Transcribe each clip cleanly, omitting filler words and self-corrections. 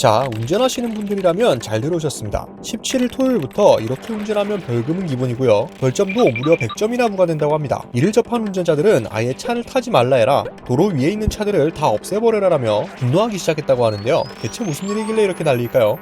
자, 운전하시는 분들이라면 잘 들어오셨습니다. 17일 토요일부터 이렇게 운전하면 벌금은 기본이고요. 벌점도 무려 100점이나 부과된다고 합니다. 이를 접한 운전자들은 아예 차를 타지 말라 해라, 도로 위에 있는 차들을 다 없애버려라 라며 분노하기 시작했다고 하는데요. 대체 무슨 일이길래 이렇게 난리일까요?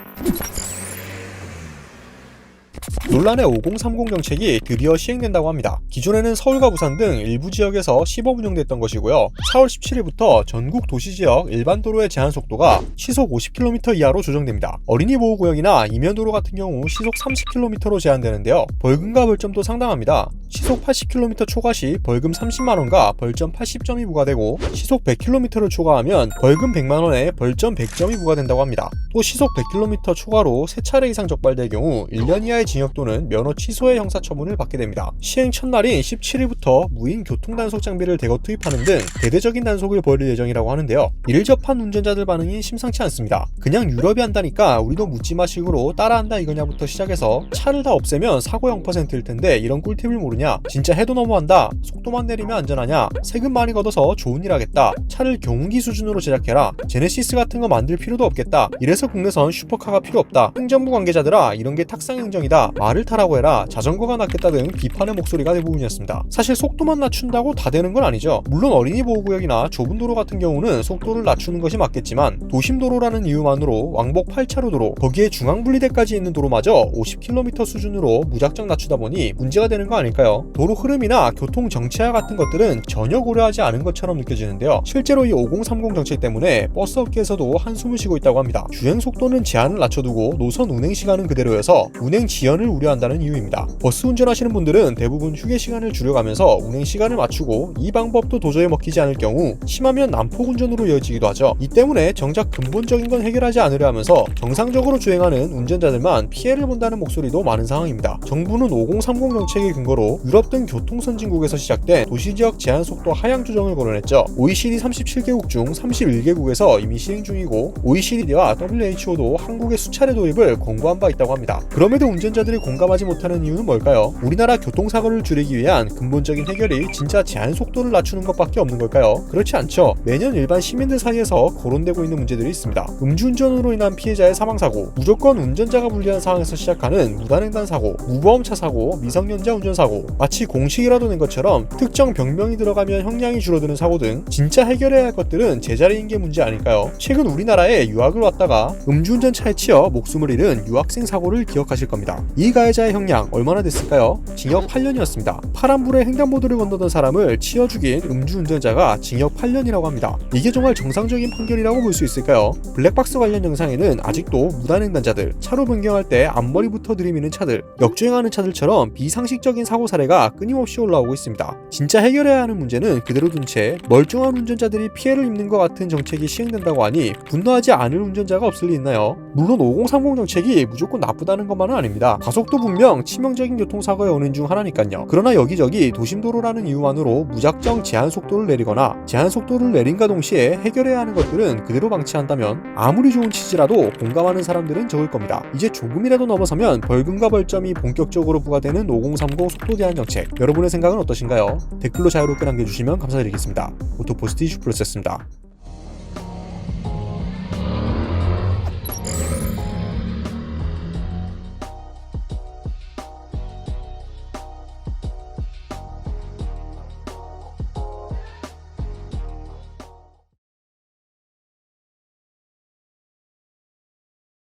논란의 5030 정책이 드디어 시행된다고 합니다. 기존에는 서울과 부산 등 일부 지역에서 시범 운영됐던 것이고요. 4월 17일부터 전국 도시지역 일반 도로의 제한 속도가 시속 50km 이하로 조정됩니다. 어린이 보호구역이나 이면도로 같은 경우 시속 30km로 제한되는데요. 벌금과 벌점도 상당합니다. 시속 80km 초과 시 벌금 30만원과 벌점 80점이 부과되고, 시속 100km를 초과하면 벌금 100만원에 벌점 100점이 부과된다고 합니다. 또 시속 100km 초과로 3차례 이상 적발될 경우 1년 이하의 징역 또는 면허 취소의 형사처분을 받게 됩니다. 시행 첫날인 17일부터 무인 교통단속 장비를 대거 투입하는 등 대대적인 단속을 벌일 예정이라고 하는데요. 이를 접한 운전자들 반응이 심상치 않습니다. 그냥 유럽이 한다니까 우리도 묻지마 식으로 따라한다 이거냐부터 시작해서 차를 다 없애면 사고 0%일 텐데 이런 꿀팁을 모르냐, 진짜 해도 너무한다, 속도만 내리면 안전하냐, 세금 많이 걷어서 좋은 일 하겠다, 차를 경운기 수준으로 제작해라, 제네시스 같은 거 만들 필요도 없겠다, 이래서 국내선 슈퍼카가 필요 없다, 행정부 관계자들아 이런 게 탁상 행정이다, 말을 타라고 해라, 자전거가 낫겠다 등 비판의 목소리가 대부분이었습니다. 사실 속도만 낮춘다고 다 되는 건 아니죠. 물론 어린이 보호구역이나 좁은 도로 같은 경우는 속도를 낮추는 것이 맞겠지만, 도심도로라는 이유만으로 왕복 8차로 도로, 거기에 중앙분리대까지 있는 도로마저 50km 수준으로 무작정 낮추다 보니 문제가 되는 거 아닐까요? 도로 흐름이나 교통 정체화 같은 것들은 전혀 고려하지 않은 것처럼 느껴지는데요. 실제로 이 5030 정책 때문에 버스 업계에서도 한숨을 쉬고 있다고 합니다. 주행 속도는 제한을 낮춰두고 노선 운행 시간은 그대로여서 운행 지연을 우려한다는 이유입니다. 버스 운전하시는 분들은 대부분 휴게 시간을 줄여가면서 운행 시간을 맞추고, 이 방법도 도저히 먹히지 않을 경우 심하면 난폭 운전으로 이어지기도 하죠. 이 때문에 정작 근본적인 건 해결하지 않으려 하면서 정상적으로 주행하는 운전자들만 피해를 본다는 목소리도 많은 상황입니다. 정부는 5030 정책의 근거로 유럽 등 교통선진국에서 시작된 도시지역 제한속도 하향 조정을 거론했죠. OECD 37개국 중 31개국에서 이미 시행 중이고, OECD와 WHO도 한국의 수차례 도입을 권고한 바 있다고 합니다. 그럼에도 운전자들이 공감하지 못하는 이유는 뭘까요? 우리나라 교통사고를 줄이기 위한 근본적인 해결이 진짜 제한속도를 낮추는 것밖에 없는 걸까요? 그렇지 않죠. 매년 일반 시민들 사이에서 거론되고 있는 문제들이 있습니다. 음주운전으로 인한 피해자의 사망사고, 무조건 운전자가 불리한 상황에서 시작하는 무단횡단 사고, 무보험차 사고, 미성년자 운전사고, 마치 공식이라도 낸 것처럼 특정 병명이 들어가면 형량이 줄어드는 사고 등 진짜 해결해야 할 것들은 제자리인 게 문제 아닐까요? 최근 우리나라에 유학을 왔다가 음주운전차에 치여 목숨을 잃은 유학생 사고를 기억하실 겁니다. 이 가해자의 형량 얼마나 됐을까요? 징역 8년이었습니다. 파란불에 횡단보도를 건너던 사람을 치어 죽인 음주운전자가 징역 8년이라고 합니다. 이게 정말 정상적인 판결이라고 볼 수 있을까요? 블랙박스 관련 영상에는 아직도 무단횡단자들, 차로 변경할 때 앞머리부터 들이미는 차들, 역주행하는 차들처럼 비상식적인 사고 사례가 끊임없이 올라오고 있습니다. 진짜 해결해야 하는 문제는 그대로 둔 채 멀쩡한 운전자들이 피해를 입는 것 같은 정책이 시행된다고 하니 분노하지 않을 운전자가 없을 리 있나요? 물론 5030 정책이 무조건 나쁘다는 것만은 아닙니다. 가속도 분명 치명적인 교통사고의 원인 중 하나니까요. 그러나 여기저기 도심도로라는 이유만으로 무작정 제한속도를 내리거나, 제한속도를 내린과 동시에 해결해야 하는 것들은 그대로 방치한다면 아무리 좋은 취지라도 공감하는 사람들은 적을 겁니다. 이제 조금이라도 넘어서면 벌금과 벌점이 본격적으로 부과되는 5030 속도 제한 정책, 여러분의 생각은 어떠신가요? 댓글로 자유롭게 남겨주시면 감사드리겠습니다. 오토포스트 이슈플러스였습니다.